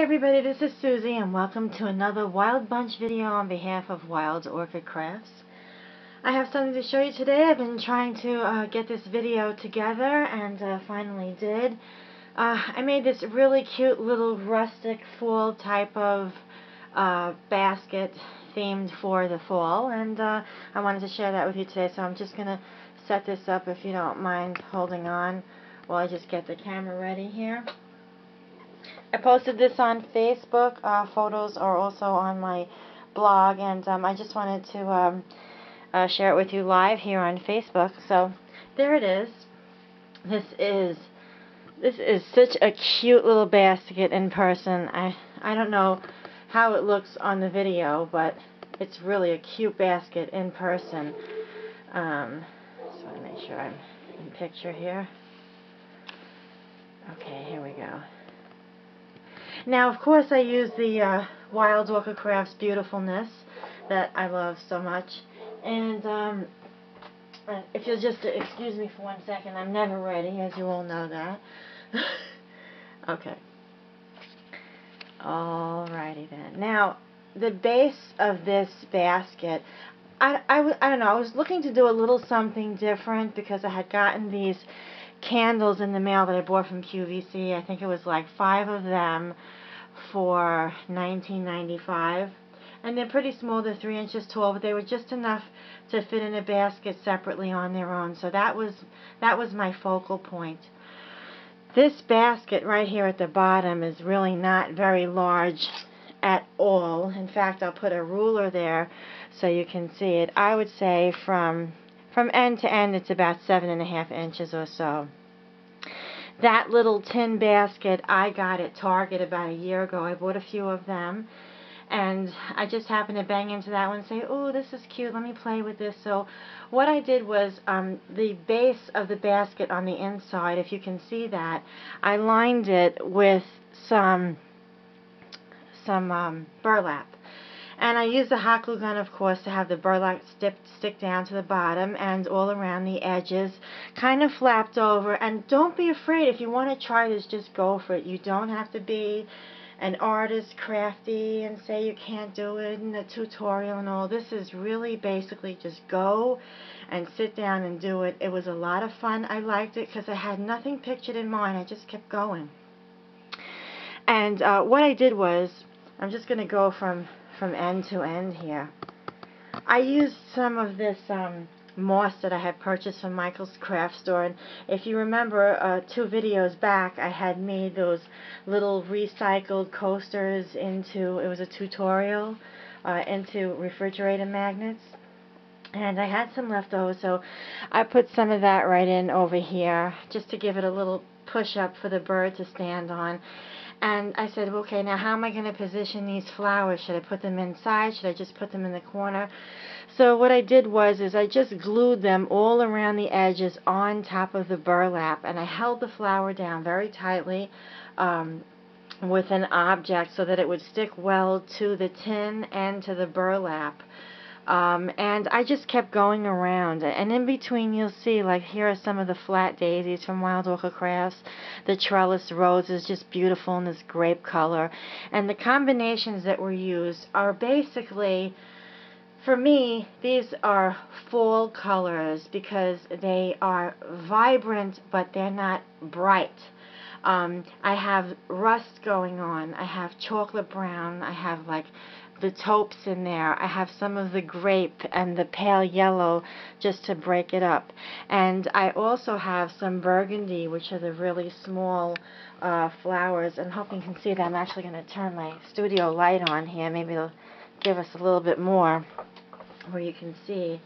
everybody, this is Susie and welcome to another Wild Bunch video on behalf of Wild Orchid Crafts. I have something to show you today. I've been trying to get this video together and finally did. I made this really cute little rustic fall type of basket themed for the fall, and I wanted to share that with you today, so I'm just going to set this up if you don't mind holding on while I just get the camera ready here. I posted this on Facebook. Photos are also on my blog, and I just wanted to share it with you live here on Facebook. So there it is. This is such a cute little basket in person. I don't know how it looks on the video, but it's really a cute basket in person. So I want to make sure I'm in picture here. Okay, here we go. Now, of course, I use the Wild Orchid Crafts Beautifulness that I love so much. And if you'll just excuse me for 1 second, I'm never ready, as you all know that. Okay. Alrighty then. Now, the base of this basket, I don't know, I was looking to do a little something different because I had gotten these candles in the mail that I bought from QVC. I think it was like 5 of them for $19.95, and they're pretty small. They're 3 inches tall, but they were just enough to fit in a basket separately on their own. So that was my focal point. This basket right here at the bottom is really not very large at all. In fact, I'll put a ruler there so you can see it. I would say from end to end it's about 7.5 inches or so. That little tin basket I got at Target about a year ago. I bought a few of them, and I just happened to bang into that one and say, oh, this is cute, let me play with this. So what I did was the base of the basket on the inside, if you can see that, I lined it with some burlap. And I used the hot glue gun, of course, to have the burlap stick down to the bottom and all around the edges, kind of flapped over. And don't be afraid. If you want to try this, just go for it. You don't have to be an artist, crafty, and say you can't do it in a tutorial and all. This is really basically just go and sit down and do it. It was a lot of fun. I liked it because I had nothing pictured in mind. I just kept going. And what I did was, I'm just going to go from end to end here. I used some of this moss that I had purchased from Michael's craft store, and if you remember 2 videos back, I had made those little recycled coasters into, it was a tutorial, into refrigerator magnets, and I had some left over, so I put some of that right in over here just to give it a little push up for the bird to stand on. And I said, okay, now how am I going to position these flowers? Should I put them inside? Should I just put them in the corner? So what I did was I just glued them all around the edges on top of the burlap, and I held the flower down very tightly with an object so that it would stick well to the tin and to the burlap. And I just kept going around, and in between you'll see, like, here are some of the flat daisies from Wild Orchid Crafts. The trellis rose is just beautiful in this grape color, and the combinations that were used are basically, for me, these are fall colors because they are vibrant but they're not bright. I have rust going on, I have chocolate brown, I have like the taupes in there, I have some of the grape and the pale yellow just to break it up, and I also have some burgundy, which are the really small flowers, and hope you can see that. I'm actually going to turn my studio light on here, maybe it'll give us a little bit more where you can see.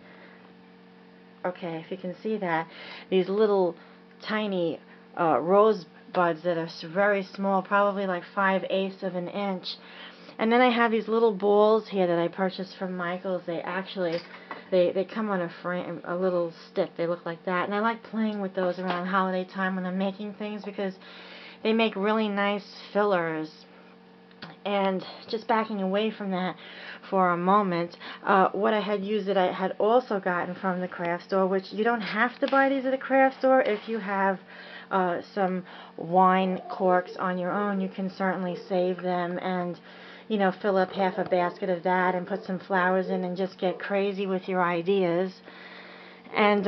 Okay, if you can see that, these little tiny rose buds that are very small, probably like 5/8 of an inch. And then I have these little balls here that I purchased from Michael's. They actually, they come on a frame, a little stick. They look like that. And I like playing with those around holiday time when I'm making things because they make really nice fillers. And just backing away from that for a moment, what I had used that I had also gotten from the craft store, which you don't have to buy these at the craft store if you have some wine corks on your own, you can certainly save them and, you know, fill up half a basket of that and put some flowers in and just get crazy with your ideas. And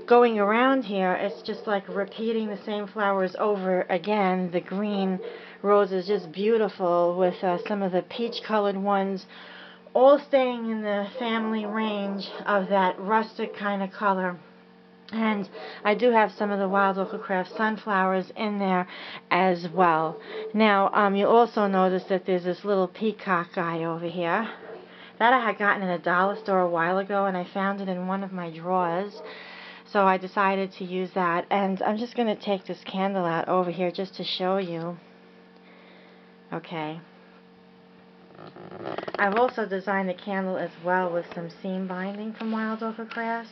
going around here, it's just like repeating the same flowers over again. The green rose is just beautiful with some of the peach colored ones all staying in the family range of that rustic kind of color. And I do have some of the Wild Orchid Craft sunflowers in there as well. Now, you'll also notice that there's this little peacock guy over here that I had gotten in a dollar store a while ago, and I found it in one of my drawers. So I decided to use that. And I'm just going to take this candle out over here just to show you. Okay. I've also designed the candle as well with some seam binding from Wild Orchid Crafts.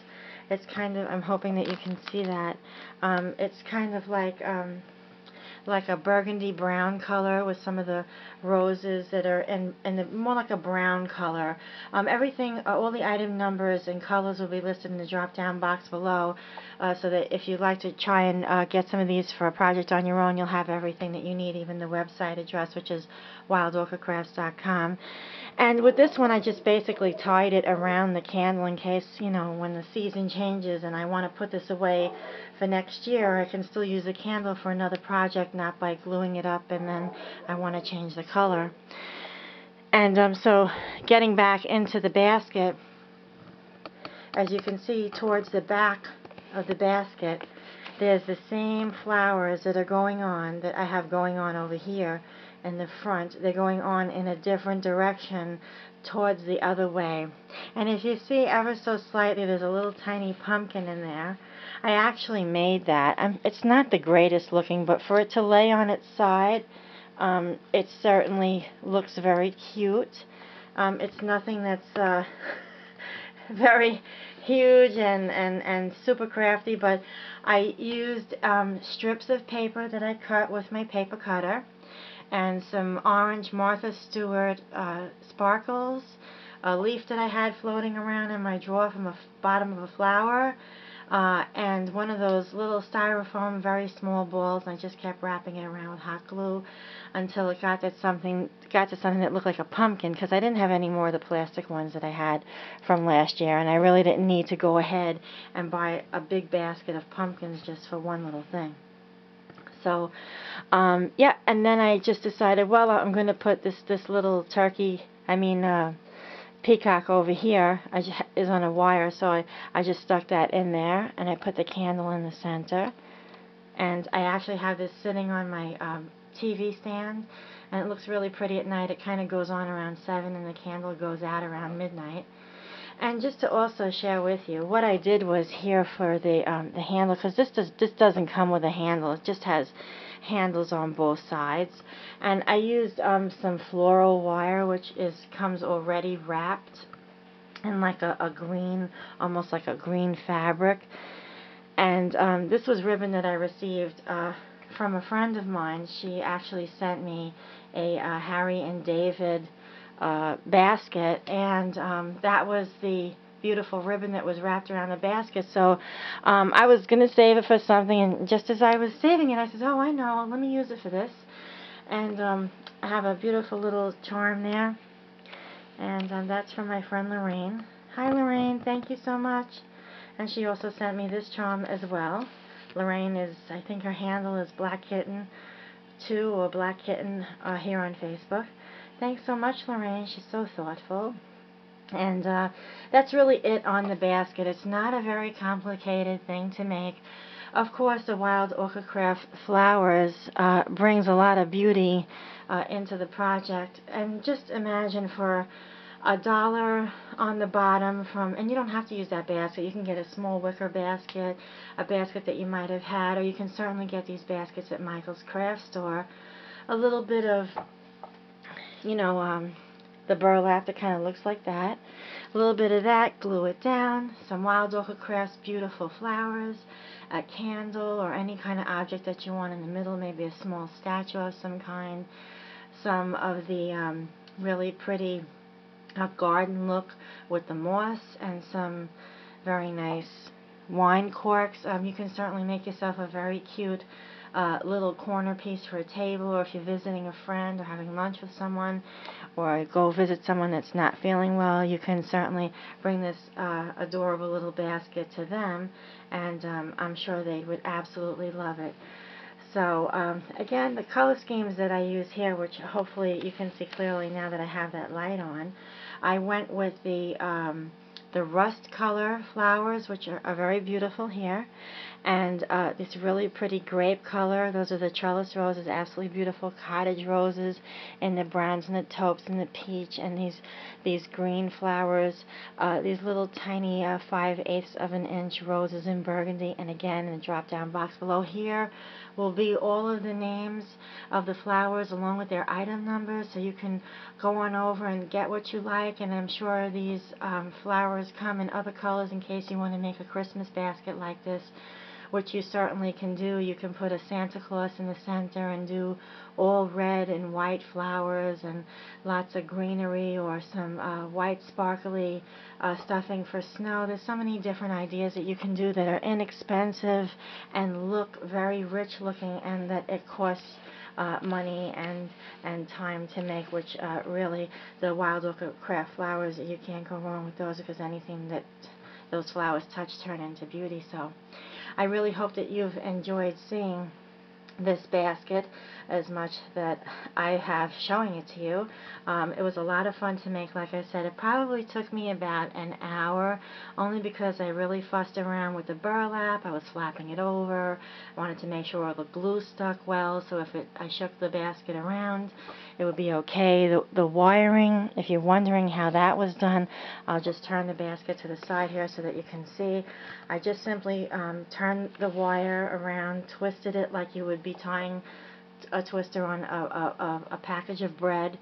It's kind of, I'm hoping that you can see that. It's kind of like a burgundy brown color with some of the roses that are in more like a brown color. Everything, all the item numbers and colors will be listed in the drop down box below, so that if you'd like to try and get some of these for a project on your own, you'll have everything that you need, even the website address, which is wildorchidcrafts.com. And with this one, I just basically tied it around the candle in case, you know, when the season changes and I want to put this away for next year, I can still use the candle for another project, not by gluing it up and then I want to change the color. And so getting back into the basket, as you can see towards the back of the basket, there's the same flowers that are going on that I have going on over here in the front. They're going on in a different direction towards the other way. And if you see ever so slightly, there's a little tiny pumpkin in there. I actually made that. It's not the greatest looking, but for it to lay on its side, it certainly looks very cute. It's nothing that's very huge and super crafty, but I used strips of paper that I cut with my paper cutter, and some orange Martha Stewart sparkles, a leaf that I had floating around in my drawer from the bottom of a flower, and one of those little styrofoam very small balls, and I just kept wrapping it around with hot glue until it got to something that looked like a pumpkin, because I didn't have any more of the plastic ones that I had from last year, and I really didn't need to go ahead and buy a big basket of pumpkins just for one little thing. So, yeah, and then I just decided, well, I'm going to put this little peacock over here is on a wire, so I just stuck that in there, and I put the candle in the center. And I actually have this sitting on my TV stand, and it looks really pretty at night. It kind of goes on around 7, and the candle goes out around midnight. And just to also share with you, what I did was here for the handle, because this doesn't come with a handle. It just has handles on both sides. And I used some floral wire, which comes already wrapped in like a green, almost like a green fabric. And this was ribbon that I received from a friend of mine. She actually sent me a Harry and David basket, and that was the beautiful ribbon that was wrapped around the basket. So I was going to save it for something, and just as I was saving it, I said, oh, I know, let me use it for this. And I have a beautiful little charm there, and that's from my friend Lorraine. Hi Lorraine, thank you so much. And she also sent me this charm as well. Lorraine is, I think her handle is Black Kitten 2 or Black Kitten here on Facebook. Thanks so much, Lorraine. She's so thoughtful. And that's really it on the basket. It's not a very complicated thing to make. Of course, the Wild Orchid Craft flowers brings a lot of beauty into the project. And just imagine for $1 on the bottom and you don't have to use that basket. You can get a small wicker basket, a basket that you might have had, or you can certainly get these baskets at Michael's Craft Store. A little bit of, you know, the burlap that kind of looks like that. A little bit of that, glue it down, some Wild Orchid Crafts beautiful flowers, a candle or any kind of object that you want in the middle, maybe a small statue of some kind, some of the really pretty garden look with the moss, and some very nice wine corks. You can certainly make yourself a very cute little corner piece for a table, or if you're visiting a friend or having lunch with someone, or go visit someone that's not feeling well, you can certainly bring this adorable little basket to them, and I'm sure they would absolutely love it. So again, the color schemes that I use here, which hopefully you can see clearly now that I have that light on, I went with the rust color flowers, which are very beautiful here, and this really pretty grape color. Those are the trellis roses, absolutely beautiful cottage roses, and the browns and the taupes and the peach, and these green flowers, these little tiny 5/8 of an inch roses in burgundy, and again in the drop down box below here will be all of the names of the flowers along with their item numbers, so you can go on over and get what you like. And I'm sure these flowers come in other colors in case you want to make a Christmas basket like this, which you certainly can do. You can put a Santa Claus in the center and do all red and white flowers and lots of greenery, or some white sparkly stuffing for snow. There's so many different ideas that you can do that are inexpensive and look very rich looking, and that it costs money and time to make, which really the wild orchid craft flowers, you can't go wrong with those, because anything that those flowers touch turn into beauty. So I really hope that you've enjoyed seeing this basket as much that I have showing it to you. It was a lot of fun to make. Like I said, it probably took me about an hour, only because I really fussed around with the burlap. I was flapping it over. I wanted to make sure all the glue stuck well, so if I shook the basket around, it would be okay. The wiring, if you're wondering how that was done, I'll just turn the basket to the side here so that you can see. I just simply turned the wire around, twisted it like you would be tying a twister on a package of bread,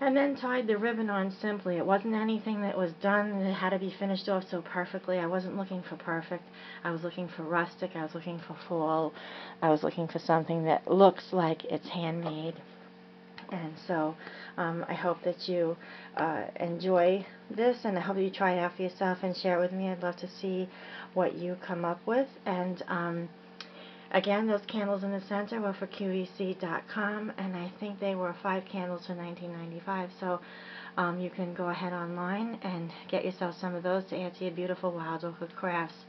and then tied the ribbon on simply. It wasn't anything that was done and it had to be finished off so perfectly. I wasn't looking for perfect. I was looking for rustic. I was looking for fall. I was looking for something that looks like it's handmade. And so I hope that you enjoy this, and I hope you try it out for yourself and share it with me. I'd love to see what you come up with. And again, those candles in the center were for QVC.com, and I think they were 5 candles for $19.95. So you can go ahead online and get yourself some of those to add to your beautiful Wild Orchid Crafts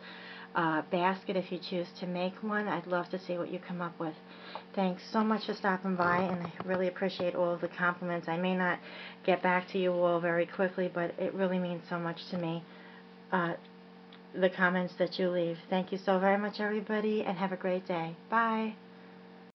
basket if you choose to make one. I'd love to see what you come up with. Thanks so much for stopping by, and I really appreciate all of the compliments. I may not get back to you all very quickly, but it really means so much to me, the comments that you leave. Thank you so very much, everybody, and have a great day. Bye.